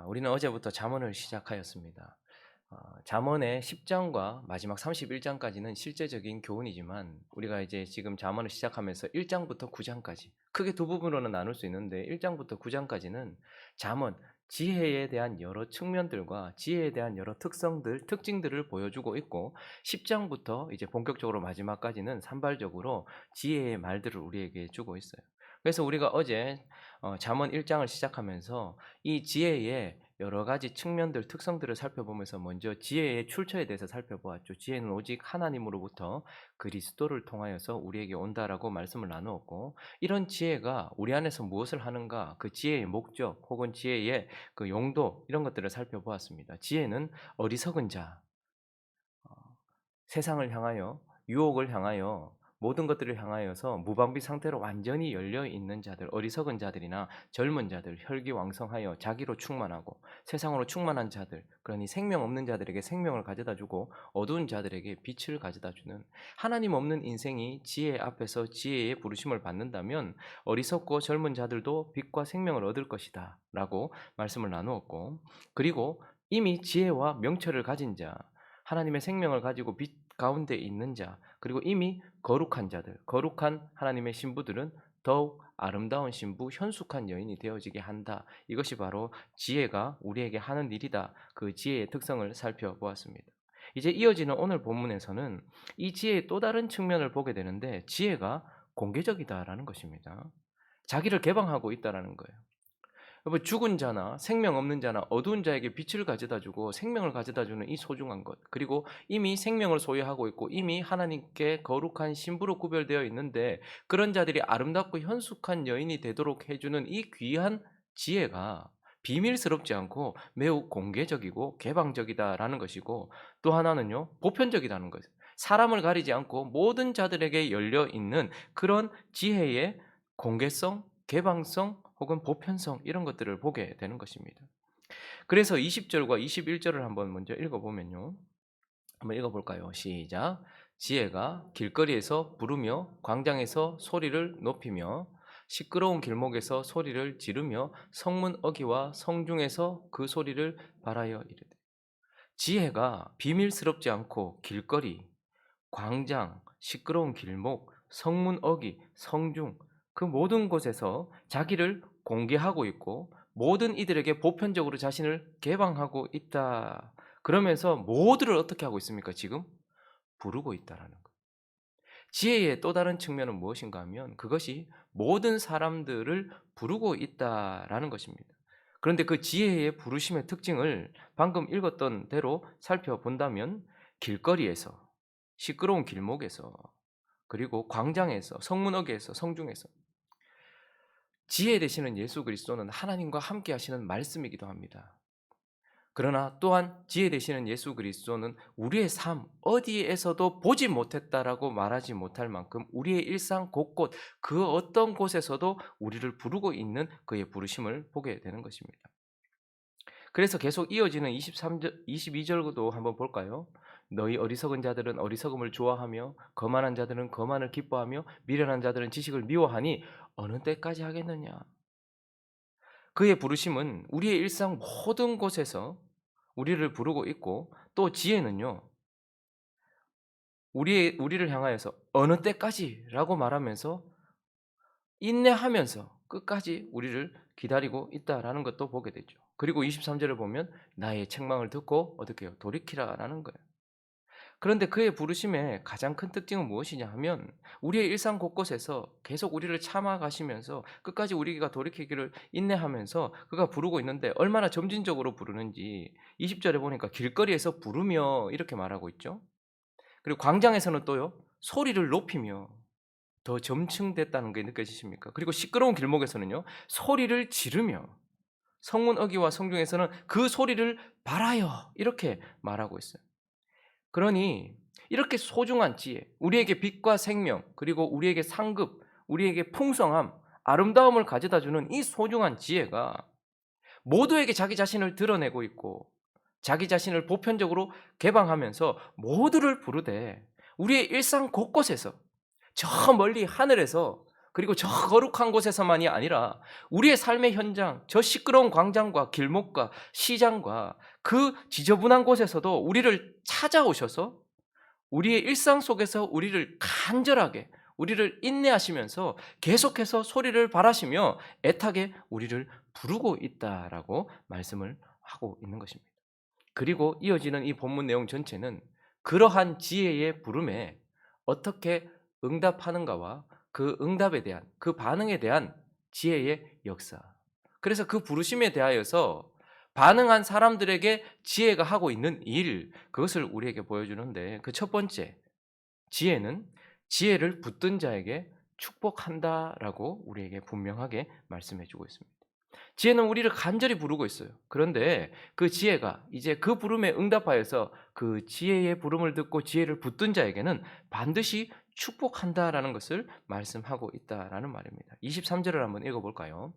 우리는 어제부터 잠언을 시작하였습니다. 잠언의 10장과 마지막 31장까지는 실제적인 교훈이지만 우리가 이제 지금 잠언을 시작하면서 1장부터 9장까지 크게 두 부분으로는 나눌 수 있는데 1장부터 9장까지는 잠언, 지혜에 대한 여러 측면들과 지혜에 대한 여러 특성들, 특징들을 보여주고 있고 10장부터 이제 본격적으로 마지막까지는 산발적으로 지혜의 말들을 우리에게 주고 있어요. 그래서 우리가 어제 잠언 1장을 시작하면서 이 지혜의 여러 가지 측면들, 특성들을 살펴보면서 먼저 지혜의 출처에 대해서 살펴보았죠. 지혜는 오직 하나님으로부터 그리스도를 통하여서 우리에게 온다라고 말씀을 나누었고, 이런 지혜가 우리 안에서 무엇을 하는가, 그 지혜의 목적 혹은 지혜의 그 용도, 이런 것들을 살펴보았습니다. 지혜는 어리석은 자, 세상을 향하여, 유혹을 향하여, 모든 것들을 향하여서 무방비 상태로 완전히 열려 있는 자들, 어리석은 자들이나 젊은 자들, 혈기왕성하여 자기로 충만하고 세상으로 충만한 자들, 그러니 생명 없는 자들에게 생명을 가져다 주고 어두운 자들에게 빛을 가져다 주는, 하나님 없는 인생이 지혜 앞에서 지혜의 부르심을 받는다면 어리석고 젊은 자들도 빛과 생명을 얻을 것이다 라고 말씀을 나누었고, 그리고 이미 지혜와 명철을 가진 자, 하나님의 생명을 가지고 빛 가운데 있는 자, 그리고 이미 거룩한 자들, 거룩한 하나님의 신부들은 더욱 아름다운 신부, 현숙한 여인이 되어지게 한다. 이것이 바로 지혜가 우리에게 하는 일이다. 그 지혜의 특성을 살펴보았습니다. 이제 이어지는 오늘 본문에서는 이 지혜의 또 다른 측면을 보게 되는데, 지혜가 공개적이다라는 것입니다. 자기를 개방하고 있다라는 거예요. 여러분, 죽은 자나 생명 없는 자나 어두운 자에게 빛을 가져다 주고 생명을 가져다 주는 이 소중한 것, 그리고 이미 생명을 소유하고 있고 이미 하나님께 거룩한 신부로 구별되어 있는데 그런 자들이 아름답고 현숙한 여인이 되도록 해주는 이 귀한 지혜가 비밀스럽지 않고 매우 공개적이고 개방적이다라는 것이고, 또 하나는요, 보편적이라는 것이에요. 사람을 가리지 않고 모든 자들에게 열려 있는 그런 지혜의 공개성, 개방성 혹은 보편성, 이런 것들을 보게 되는 것입니다. 그래서 20절과 21절을 한번 먼저 읽어보면요. 한번 읽어볼까요? 시작. 지혜가 길거리에서 부르며 광장에서 소리를 높이며 시끄러운 길목에서 소리를 지르며 성문 어귀와 성중에서 그 소리를 발하여 이르되. 지혜가 비밀스럽지 않고 길거리, 광장, 시끄러운 길목, 성문 어귀, 성중, 그 모든 곳에서 자기를 공개하고 있고 모든 이들에게 보편적으로 자신을 개방하고 있다. 그러면서 모두를 어떻게 하고 있습니까? 지금 부르고 있다라는 것. 지혜의 또 다른 측면은 무엇인가 하면 그것이 모든 사람들을 부르고 있다라는 것입니다. 그런데 그 지혜의 부르심의 특징을 방금 읽었던 대로 살펴본다면 길거리에서, 시끄러운 길목에서, 그리고 광장에서, 성문어귀에서, 성중에서, 지혜 되시는 예수 그리스도는 하나님과 함께 하시는 말씀이기도 합니다. 그러나 또한 지혜 되시는 예수 그리스도는 우리의 삶 어디에서도 보지 못했다라고 말하지 못할 만큼 우리의 일상 곳곳, 그 어떤 곳에서도 우리를 부르고 있는 그의 부르심을 보게 되는 것입니다. 그래서 계속 이어지는 23절, 22절도 한번 볼까요? 너희 어리석은 자들은 어리석음을 좋아하며 거만한 자들은 거만을 기뻐하며 미련한 자들은 지식을 미워하니 어느 때까지 하겠느냐. 그의 부르심은 우리의 일상 모든 곳에서 우리를 부르고 있고, 또 지혜는요, 우리를 향하여서 어느 때까지라고 말하면서 인내하면서 끝까지 우리를 기다리고 있다라는 것도 보게 되죠. 그리고 23절을 보면 나의 책망을 듣고 어떻게 해요? 돌이키라라는 거예요. 그런데 그의 부르심의 가장 큰 특징은 무엇이냐 하면 우리의 일상 곳곳에서 계속 우리를 참아 가시면서 끝까지 우리가 돌이키기를 인내하면서 그가 부르고 있는데, 얼마나 점진적으로 부르는지 20절에 보니까 길거리에서 부르며 이렇게 말하고 있죠. 그리고 광장에서는 또요, 소리를 높이며, 더 점층됐다는 게 느껴지십니까? 그리고 시끄러운 길목에서는요, 소리를 지르며, 성문 어귀와 성중에서는 그 소리를 발하여 이렇게 말하고 있어요. 그러니 이렇게 소중한 지혜, 우리에게 빛과 생명, 그리고 우리에게 상급, 우리에게 풍성함, 아름다움을 가져다주는 이 소중한 지혜가 모두에게 자기 자신을 드러내고 있고 자기 자신을 보편적으로 개방하면서 모두를 부르되 우리의 일상 곳곳에서, 저 멀리 하늘에서 그리고 저 거룩한 곳에서만이 아니라 우리의 삶의 현장, 저 시끄러운 광장과 길목과 시장과 그 지저분한 곳에서도 우리를 찾아오셔서 우리의 일상 속에서 우리를 간절하게 우리를 인내하시면서 계속해서 소리를 발하시며 애타게 우리를 부르고 있다라고 말씀을 하고 있는 것입니다. 그리고 이어지는 이 본문 내용 전체는 그러한 지혜의 부름에 어떻게 응답하는가와 그 응답에 대한 그 반응에 대한 지혜의 역사. 그래서 그 부르심에 대하여서 반응한 사람들에게 지혜가 하고 있는 일, 그것을 우리에게 보여주는데 그 첫 번째, 지혜는 지혜를 붙든 자에게 축복한다라고 우리에게 분명하게 말씀해 주고 있습니다. 지혜는 우리를 간절히 부르고 있어요. 그런데 그 지혜가 이제 그 부름에 응답하여서 그 지혜의 부름을 듣고 지혜를 붙든 자에게는 반드시 축복한다라는 것을 말씀하고 있다라는 말입니다. 23절을 한번 읽어볼까요?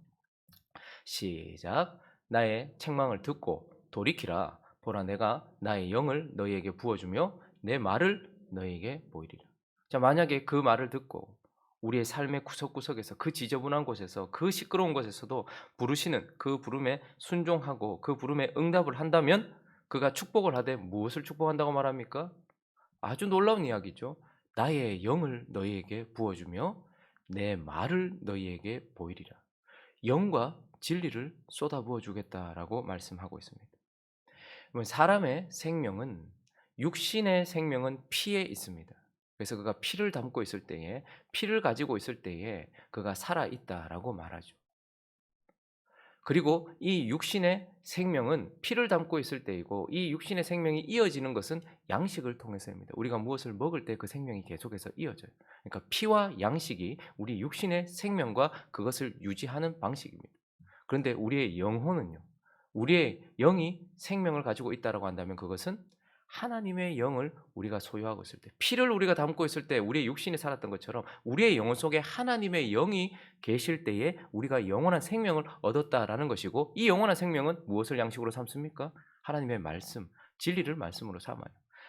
시작. 나의 책망을 듣고 돌이키라. 보라, 내가 나의 영을 너희에게 부어주며 내 말을 너희에게 보이리라. 자, 만약에 그 말을 듣고 우리의 삶의 구석구석에서 그 지저분한 곳에서 그 시끄러운 곳에서도 부르시는 그 부름에 순종하고 그 부름에 응답을 한다면 그가 축복을 하되 무엇을 축복한다고 말합니까? 아주 놀라운 이야기죠. 나의 영을 너희에게 부어주며 내 말을 너희에게 보이리라. 영과 진리를 쏟아부어 주겠다라고 말씀하고 있습니다. 사람의 생명은 육신의 생명은 피에 있습니다. 그래서 그가 피를 담고 있을 때에 피를 가지고 있을 때에 그가 살아 있다라고 말하죠. 그리고 이 육신의 생명은 피를 담고 있을 때이고 이 육신의 생명이 이어지는 것은 양식을 통해서입니다. 우리가 무엇을 먹을 때 그 생명이 계속해서 이어져요. 그러니까 피와 양식이 우리 육신의 생명과 그것을 유지하는 방식입니다. 그런데 우리의 영혼은요. 우리의 영이 생명을 가지고 있다라고 한다면 그것은 하나님의 영을 우리가 소유하고 있을 때, 피를 우리가 담고 있을 때 우리의 육신이 살았던 것처럼 우리의 영혼 속에 하나님의 영이 계실 때에 우리가 영원한 생명을 얻었다라는 것이고, 이 영원한 생명은 무엇을 양식으로 삼습니까? 하나님의 말씀, 진리를 말씀으로 삼아요.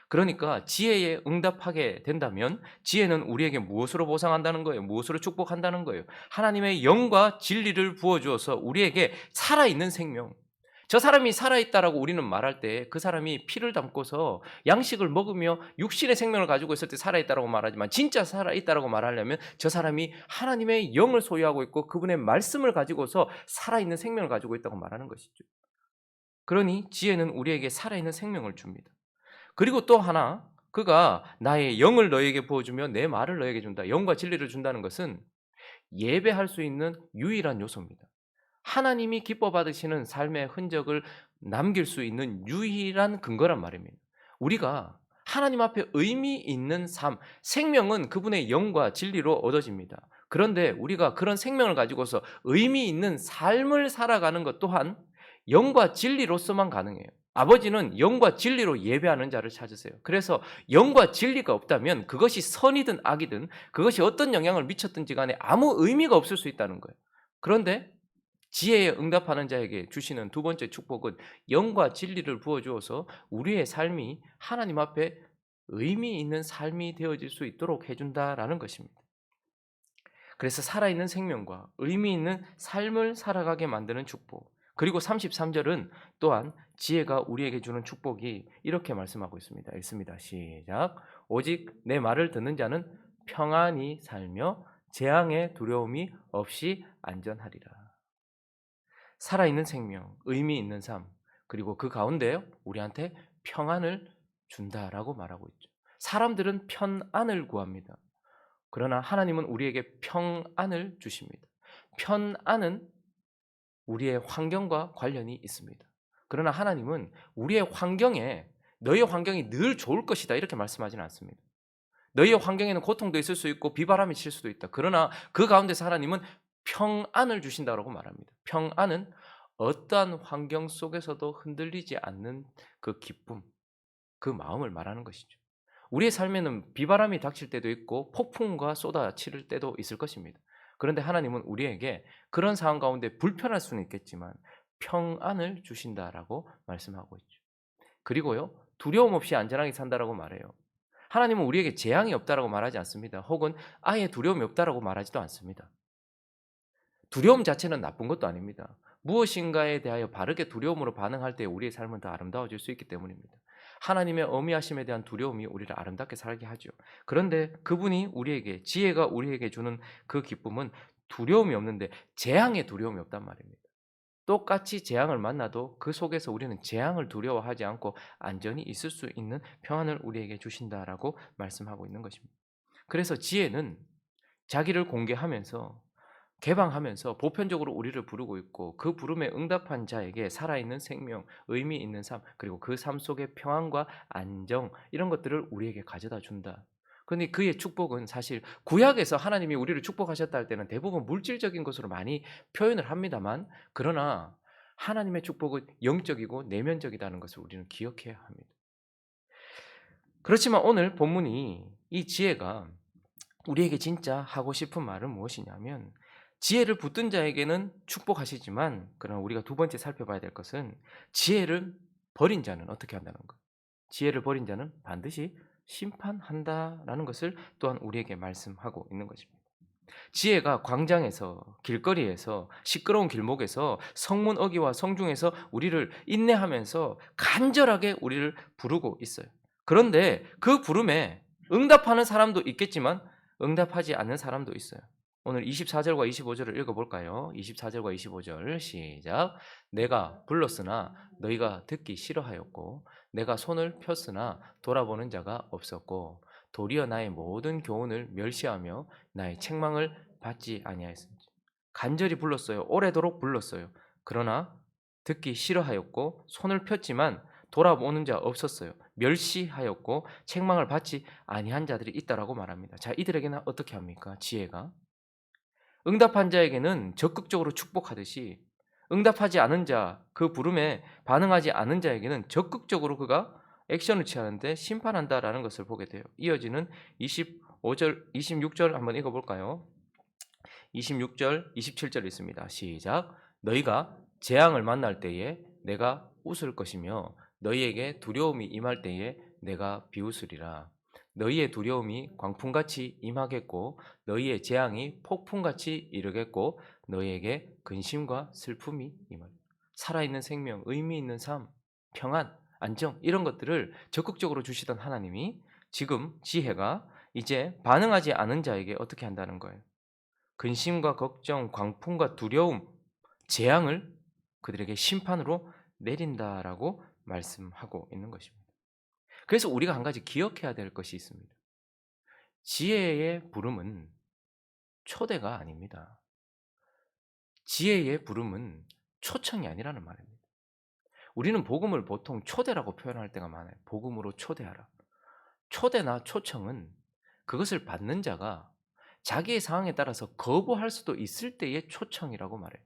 그러니까 지혜에 응답하게 된다면 지혜는 우리에게 무엇으로 보상한다는 거예요? 무엇으로 축복한다는 거예요? 하나님의 영과 진리를 부어주어서 우리에게 살아있는 생명, 저 사람이 살아있다라고 우리는 말할 때 그 사람이 피를 담고서 양식을 먹으며 육신의 생명을 가지고 있을 때 살아있다라고 말하지만, 진짜 살아있다라고 말하려면 저 사람이 하나님의 영을 소유하고 있고 그분의 말씀을 가지고서 살아있는 생명을 가지고 있다고 말하는 것이죠. 그러니 지혜는 우리에게 살아있는 생명을 줍니다. 그리고 또 하나, 그가 나의 영을 너에게 부어주며 내 말을 너에게 준다. 영과 진리를 준다는 것은 예배할 수 있는 유일한 요소입니다. 하나님이 기뻐 받으시는 삶의 흔적을 남길 수 있는 유일한 근거란 말입니다. 우리가 하나님 앞에 의미 있는 삶, 생명은 그분의 영과 진리로 얻어집니다. 그런데 우리가 그런 생명을 가지고서 의미 있는 삶을 살아가는 것 또한 영과 진리로서만 가능해요. 아버지는 영과 진리로 예배하는 자를 찾으세요. 그래서 영과 진리가 없다면 그것이 선이든 악이든 그것이 어떤 영향을 미쳤든지 간에 아무 의미가 없을 수 있다는 거예요. 그런데 지혜에 응답하는 자에게 주시는 두 번째 축복은 영과 진리를 부어주어서 우리의 삶이 하나님 앞에 의미 있는 삶이 되어질 수 있도록 해준다라는 것입니다. 그래서 살아있는 생명과 의미 있는 삶을 살아가게 만드는 축복. 그리고 33절은 또한 지혜가 우리에게 주는 축복이 이렇게 말씀하고 있습니다. 읽습니다. 시작. 오직 내 말을 듣는 자는 평안히 살며 재앙의 두려움이 없이 안전하리라. 살아있는 생명, 의미 있는 삶, 그리고 그 가운데 우리한테 평안을 준다라고 말하고 있죠. 사람들은 편안을 구합니다. 그러나 하나님은 우리에게 평안을 주십니다. 편안은 우리의 환경과 관련이 있습니다. 그러나 하나님은 우리의 환경에 너희의 환경이 늘 좋을 것이다 이렇게 말씀하지는 않습니다. 너희의 환경에는 고통도 있을 수 있고 비바람이 칠 수도 있다. 그러나 그 가운데서 하나님은 평안을 주신다고 말합니다. 평안은 어떠한 환경 속에서도 흔들리지 않는 그 기쁨, 그 마음을 말하는 것이죠. 우리의 삶에는 비바람이 닥칠 때도 있고 폭풍과 쏟아칠 때도 있을 것입니다. 그런데 하나님은 우리에게 그런 상황 가운데 불편할 수는 있겠지만 평안을 주신다라고 말씀하고 있죠. 그리고요, 두려움 없이 안전하게 산다라고 말해요. 하나님은 우리에게 재앙이 없다라고 말하지 않습니다. 혹은 아예 두려움이 없다라고 말하지도 않습니다. 두려움 자체는 나쁜 것도 아닙니다. 무엇인가에 대하여 바르게 두려움으로 반응할 때 우리의 삶은 더 아름다워질 수 있기 때문입니다. 하나님의 어미하심에 대한 두려움이 우리를 아름답게 살게 하죠. 그런데 그분이 우리에게 지혜가 우리에게 주는 그 기쁨은 두려움이 없는데 재앙의 두려움이 없단 말입니다. 똑같이 재앙을 만나도 그 속에서 우리는 재앙을 두려워하지 않고 안전히 있을 수 있는 평안을 우리에게 주신다라고 말씀하고 있는 것입니다. 그래서 지혜는 자기를 공개하면서 개방하면서 보편적으로 우리를 부르고 있고 그 부름에 응답한 자에게 살아있는 생명, 의미 있는 삶, 그리고 그 삶 속의 평안과 안정 이런 것들을 우리에게 가져다 준다. 그런데 그의 축복은 사실 구약에서 하나님이 우리를 축복하셨다 할 때는 대부분 물질적인 것으로 많이 표현을 합니다만 그러나 하나님의 축복은 영적이고 내면적이라는 것을 우리는 기억해야 합니다. 그렇지만 오늘 본문이 이 지혜가 우리에게 진짜 하고 싶은 말은 무엇이냐면 지혜를 붙든 자에게는 축복하시지만 그러나 우리가 두 번째 살펴봐야 될 것은 지혜를 버린 자는 어떻게 한다는 것. 지혜를 버린 자는 반드시 심판한다라는 것을 또한 우리에게 말씀하고 있는 것입니다. 지혜가 광장에서 길거리에서 시끄러운 길목에서 성문 어기와 성중에서 우리를 인내하면서 간절하게 우리를 부르고 있어요. 그런데 그 부름에 응답하는 사람도 있겠지만 응답하지 않는 사람도 있어요. 오늘 24절과 25절을 읽어볼까요? 24절과 25절 시작. 내가 불렀으나 너희가 듣기 싫어하였고 내가 손을 폈으나 돌아보는 자가 없었고 도리어 나의 모든 교훈을 멸시하며 나의 책망을 받지 아니하였습니다. 간절히 불렀어요. 오래도록 불렀어요. 그러나 듣기 싫어하였고 손을 폈지만 돌아보는 자 없었어요. 멸시하였고 책망을 받지 아니한 자들이 있다라고 말합니다. 자, 이들에게는 어떻게 합니까? 지혜가 응답한 자에게는 적극적으로 축복하듯이 응답하지 않은 자, 그 부름에 반응하지 않은 자에게는 적극적으로 그가 액션을 취하는데 심판한다라는 것을 보게 돼요. 이어지는 25절, 26절 한번 읽어볼까요? 26절, 27절 있습니다. 시작. 너희가 재앙을 만날 때에 내가 웃을 것이며 너희에게 두려움이 임할 때에 내가 비웃으리라. 너희의 두려움이 광풍같이 임하겠고 너희의 재앙이 폭풍같이 이르겠고 너희에게 근심과 슬픔이 임할. 살아있는 생명, 의미 있는 삶, 평안, 안정 이런 것들을 적극적으로 주시던 하나님이 지금 지혜가 이제 반응하지 않은 자에게 어떻게 한다는 거예요. 근심과 걱정, 광풍과 두려움, 재앙을 그들에게 심판으로 내린다라고 말씀하고 있는 것입니다. 그래서 우리가 한 가지 기억해야 될 것이 있습니다. 지혜의 부름은 초대가 아닙니다. 지혜의 부름은 초청이 아니라는 말입니다. 우리는 복음을 보통 초대라고 표현할 때가 많아요. 복음으로 초대하라. 초대나 초청은 그것을 받는 자가 자기의 상황에 따라서 거부할 수도 있을 때의 초청이라고 말해요.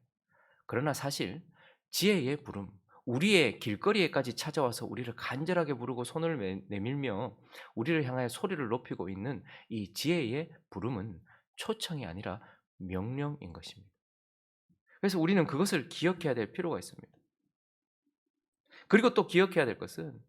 그러나 사실 지혜의 부름, 우리의 길거리에까지 찾아와서 우리를 간절하게 부르고 손을 내밀며 우리를 향하여 소리를 높이고 있는 이 지혜의 부름은 초청이 아니라 명령인 것입니다. 그래서 우리는 그것을 기억해야 될 필요가 있습니다. 그리고 또 기억해야 될 것은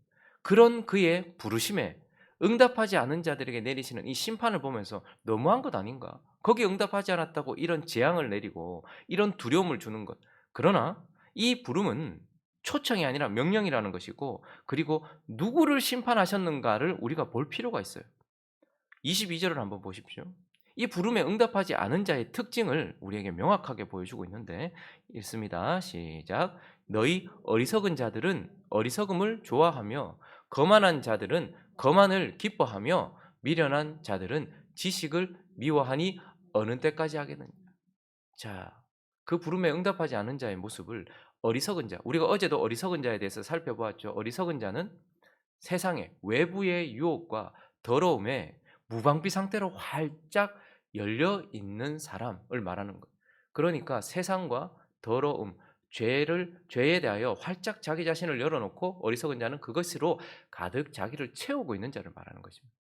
그런 그의 부르심에 응답하지 않은 자들에게 내리시는 이 심판을 보면서 너무한 것 아닌가? 거기에 응답하지 않았다고 이런 재앙을 내리고 이런 두려움을 주는 것. 그러나 이 부름은 초청이 아니라 명령이라는 것이고 그리고 누구를 심판하셨는가를 우리가 볼 필요가 있어요. 22절을 한번 보십시오. 이 부름에 응답하지 않은 자의 특징을 우리에게 명확하게 보여주고 있는데 읽습니다. 시작. 너희 어리석은 자들은 어리석음을 좋아하며 거만한 자들은 거만을 기뻐하며 미련한 자들은 지식을 미워하니 어느 때까지 하겠느냐. 자, 그 부름에 응답하지 않은 자의 모습을 어리석은 자, 우리가 어제도 어리석은 자에 대해서 살펴보았죠. 어리석은 자는 세상의 외부의 유혹과 더러움에 무방비 상태로 활짝 열려 있는 사람을 말하는 것. 그러니까 세상과 더러움, 죄에 대하여 활짝 자기 자신을 열어놓고 어리석은 자는 그것으로 가득 자기를 채우고 있는 자를 말하는 것입니다.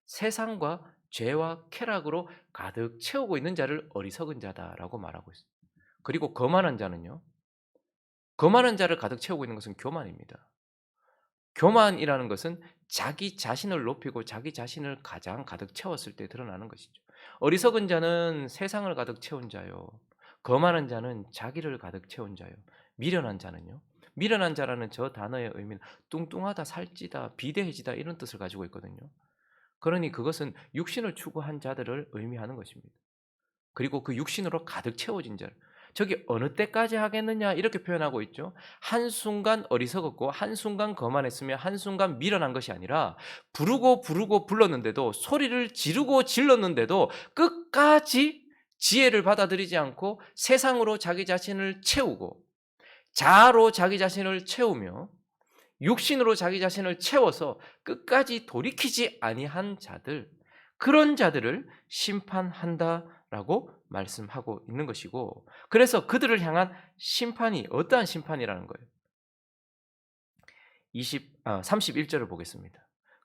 세상과 죄와 쾌락으로 가득 채우고 있는 자를 어리석은 자다라고 말하고 있습니다. 그리고 거만한 자는요. 거만한 자를 가득 채우고 있는 것은 교만입니다. 교만이라는 것은 자기 자신을 높이고 자기 자신을 가장 가득 채웠을 때 드러나는 것이죠. 어리석은 자는 세상을 가득 채운 자요. 거만한 자는 자기를 가득 채운 자요. 미련한 자는요. 미련한 자라는 저 단어의 의미는 뚱뚱하다, 살찌다, 비대해지다 이런 뜻을 가지고 있거든요. 그러니 그것은 육신을 추구한 자들을 의미하는 것입니다. 그리고 그 육신으로 가득 채워진 자를. 저기 어느 때까지 하겠느냐 이렇게 표현하고 있죠. 한순간 어리석었고 한순간 거만했으며 한순간 미련한 것이 아니라 부르고 부르고 불렀는데도 소리를 지르고 질렀는데도 끝까지 지혜를 받아들이지 않고 세상으로 자기 자신을 채우고 자아로 자기 자신을 채우며 육신으로 자기 자신을 채워서 끝까지 돌이키지 아니한 자들, 그런 자들을 심판한다라고 말씀하고 있는 것이고, 그래서 그들을 향한 심판이 어떠한 심판이라는 거예요. 31절을 보겠습니다.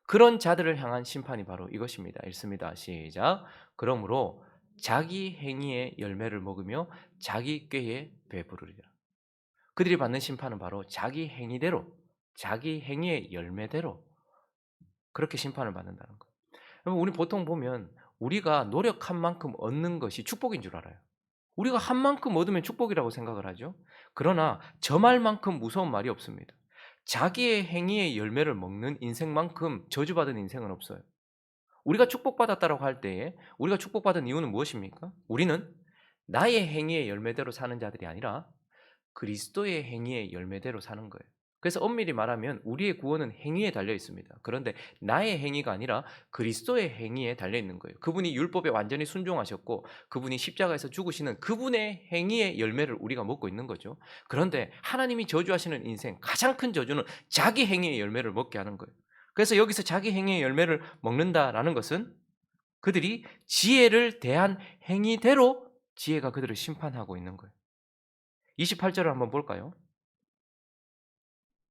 그런 자들을 향한 심판이 바로 이것입니다. 읽습니다. 시작. 그러므로 자기 행위의 열매를 먹으며 자기 꾀에 배부르리라. 그들이 받는 심판은 바로 자기 행위대로, 자기 행위의 열매대로 그렇게 심판을 받는다는 거예요. 여러분, 우리 보통 보면 우리가 노력한 만큼 얻는 것이 축복인 줄 알아요. 우리가 한 만큼 얻으면 축복이라고 생각을 하죠. 그러나 저 말만큼 무서운 말이 없습니다. 자기의 행위의 열매를 먹는 인생만큼 저주받은 인생은 없어요. 우리가 축복받았다고 할 때에 우리가 축복받은 이유는 무엇입니까? 우리는 나의 행위의 열매대로 사는 자들이 아니라 그리스도의 행위의 열매대로 사는 거예요. 그래서 엄밀히 말하면 우리의 구원은 행위에 달려 있습니다. 그런데 나의 행위가 아니라 그리스도의 행위에 달려 있는 거예요. 그분이 율법에 완전히 순종하셨고 그분이 십자가에서 죽으시는 그분의 행위의 열매를 우리가 먹고 있는 거죠. 그런데 하나님이 저주하시는 인생 가장 큰 저주는 자기 행위의 열매를 먹게 하는 거예요. 그래서 여기서 자기 행위의 열매를 먹는다라는 것은 그들이 지혜를 대한 행위대로 지혜가 그들을 심판하고 있는 거예요. 28절을 한번 볼까요?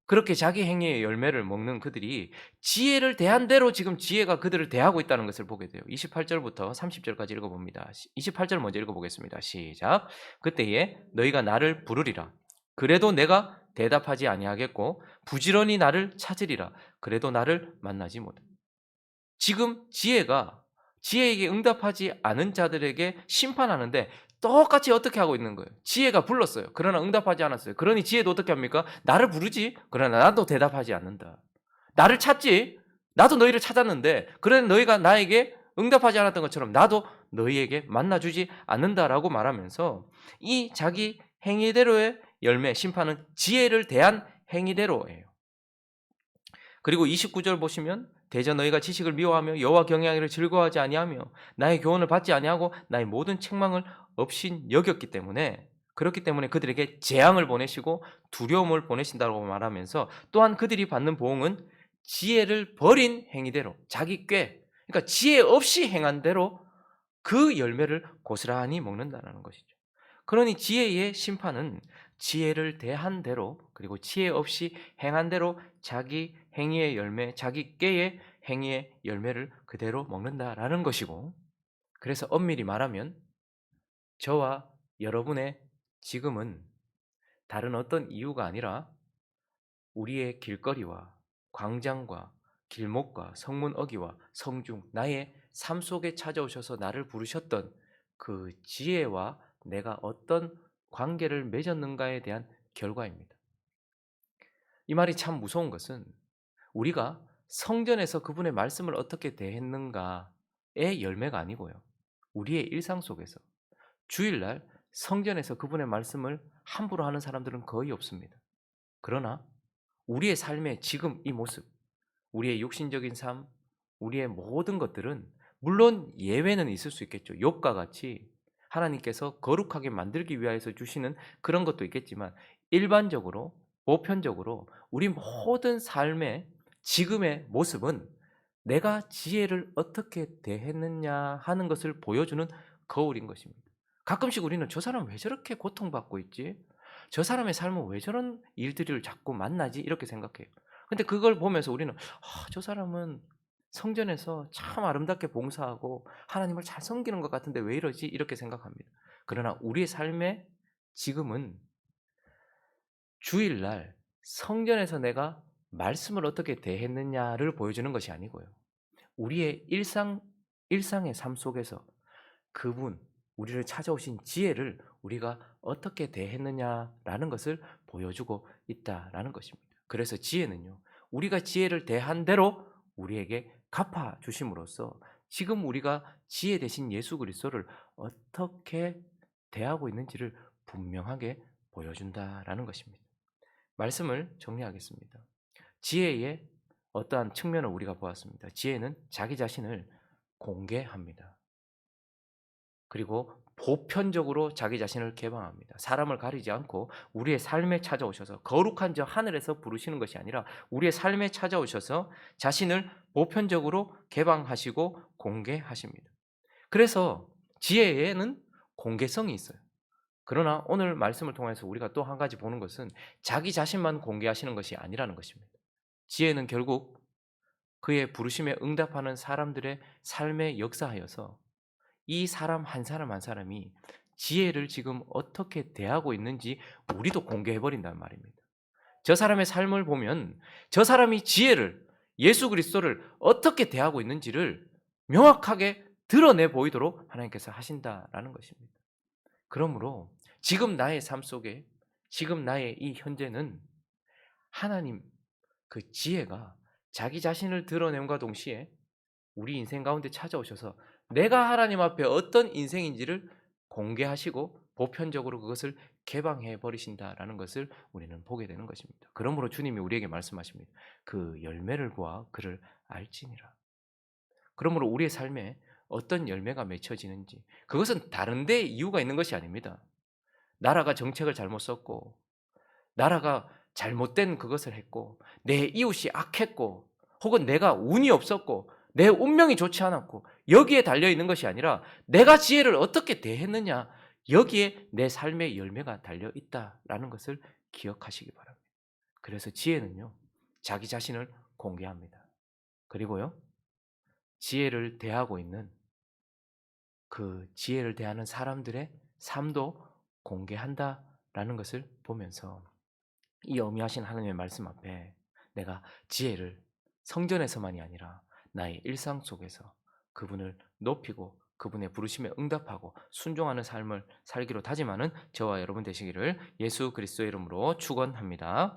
그렇게 자기 행위의 열매를 먹는 그들이 지혜를 대한 대로 지금 지혜가 그들을 대하고 있다는 것을 보게 돼요. 28절부터 30절까지 읽어봅니다. 28절 먼저 읽어보겠습니다. 시작. 그때에 너희가 나를 부르리라. 그래도 내가 대답하지 아니하겠고 부지런히 나를 찾으리라. 그래도 나를 만나지 못해. 지금 지혜에게 응답하지 않은 자들에게 심판하는데 똑같이 어떻게 하고 있는 거예요? 지혜가 불렀어요. 그러나 응답하지 않았어요. 그러니 지혜도 어떻게 합니까? 나를 부르지? 그러나 나도 대답하지 않는다. 나를 찾지? 나도 너희를 찾았는데 그러나 너희가 나에게 응답하지 않았던 것처럼 나도 너희에게 만나주지 않는다라고 말하면서 이 자기 행위대로의 열매, 심판은 지혜를 대한 행위대로예요. 그리고 29절 보시면 대저 너희가 지식을 미워하며 여호와 경외하기를 즐거워하지 아니하며 나의 교훈을 받지 아니하고 나의 모든 책망을 없인 여겼기 때문에 그렇기 때문에 그들에게 재앙을 보내시고 두려움을 보내신다고 말하면서 또한 그들이 받는 보응은 지혜를 버린 행위대로 자기 꾀 그러니까 지혜 없이 행한 대로 그 열매를 고스란히 먹는다는 것이죠. 그러니 지혜의 심판은 지혜를 대한 대로 그리고 지혜 없이 행한 대로 자기 행위의 열매, 자기 꾀의 행위의 열매를 그대로 먹는다라는 것이고 그래서 엄밀히 말하면 저와 여러분의 지금은 다른 어떤 이유가 아니라 우리의 길거리와 광장과 길목과 성문 어귀와 성중 나의 삶 속에 찾아오셔서 나를 부르셨던 그 지혜와 내가 어떤 관계를 맺었는가에 대한 결과입니다. 이 말이 참 무서운 것은 우리가 성전에서 그분의 말씀을 어떻게 대했는가의 열매가 아니고요. 우리의 일상 속에서 주일날 성전에서 그분의 말씀을 함부로 하는 사람들은 거의 없습니다. 그러나 우리의 삶의 지금 이 모습, 우리의 육신적인 삶, 우리의 모든 것들은 물론 예외는 있을 수 있겠죠. 욥과 같이 하나님께서 거룩하게 만들기 위하여서 주시는 그런 것도 있겠지만 일반적으로 보편적으로 우리 모든 삶의 지금의 모습은 내가 지혜를 어떻게 대했느냐 하는 것을 보여주는 거울인 것입니다. 가끔씩 우리는 저 사람 왜 저렇게 고통받고 있지? 저 사람의 삶은 왜 저런 일들을 자꾸 만나지? 이렇게 생각해요. 근데 그걸 보면서 우리는 저 사람은 성전에서 참 아름답게 봉사하고 하나님을 잘 섬기는 것 같은데 왜 이러지? 이렇게 생각합니다. 그러나 우리의 삶의 지금은 주일날 성전에서 내가 말씀을 어떻게 대했느냐를 보여주는 것이 아니고요. 우리의 일상의 삶 속에서 그분, 우리를 찾아오신 지혜를 우리가 어떻게 대했느냐라는 것을 보여주고 있다라는 것입니다. 그래서 지혜는요, 우리가 지혜를 대한 대로 우리에게 갚아 주심으로써 지금 우리가 지혜 대신 예수 그리스도를 어떻게 대하고 있는지를 분명하게 보여준다라는 것입니다. 말씀을 정리하겠습니다. 지혜의 어떠한 측면을 우리가 보았습니다. 지혜는 자기 자신을 공개합니다. 그리고 보편적으로 자기 자신을 개방합니다. 사람을 가리지 않고 우리의 삶에 찾아오셔서 거룩한 저 하늘에서 부르시는 것이 아니라 우리의 삶에 찾아오셔서 자신을 보편적으로 개방하시고 공개하십니다. 그래서 지혜에는 공개성이 있어요. 그러나 오늘 말씀을 통해서 우리가 또 한 가지 보는 것은 자기 자신만 공개하시는 것이 아니라는 것입니다. 지혜는 결국 그의 부르심에 응답하는 사람들의 삶에 역사하여서 이 사람 한 사람 한 사람이 지혜를 지금 어떻게 대하고 있는지 우리도 공개해 버린단 말입니다. 저 사람의 삶을 보면 저 사람이 지혜를, 예수 그리스도를 어떻게 대하고 있는지를 명확하게 드러내 보이도록 하나님께서 하신다라는 것입니다. 그러므로 지금 나의 삶 속에, 지금 나의 이 현재는 하나님 그 지혜가 자기 자신을 드러냄과 동시에 우리 인생 가운데 찾아오셔서 내가 하나님 앞에 어떤 인생인지를 공개하시고 보편적으로 그것을 개방해 버리신다라는 것을 우리는 보게 되는 것입니다. 그러므로 주님이 우리에게 말씀하십니다. 그 열매를 보아 그를 알지니라. 그러므로 우리의 삶에 어떤 열매가 맺혀지는지 그것은 다른 데 이유가 있는 것이 아닙니다. 나라가 정책을 잘못 썼고 나라가 잘못된 그것을 했고 내 이웃이 악했고 혹은 내가 운이 없었고 내 운명이 좋지 않았고 여기에 달려있는 것이 아니라 내가 지혜를 어떻게 대했느냐 여기에 내 삶의 열매가 달려있다라는 것을 기억하시기 바랍니다. 그래서 지혜는요 자기 자신을 공개합니다. 그리고요 지혜를 대하고 있는 그 지혜를 대하는 사람들의 삶도 공개한다라는 것을 보면서 이 어미하신 하나님의 말씀 앞에 내가 지혜를 성전에서만이 아니라 나의 일상 속에서 그분을 높이고 그분의 부르심에 응답하고 순종하는 삶을 살기로 다짐하는 저와 여러분 되시기를 예수 그리스도의 이름으로 축원합니다.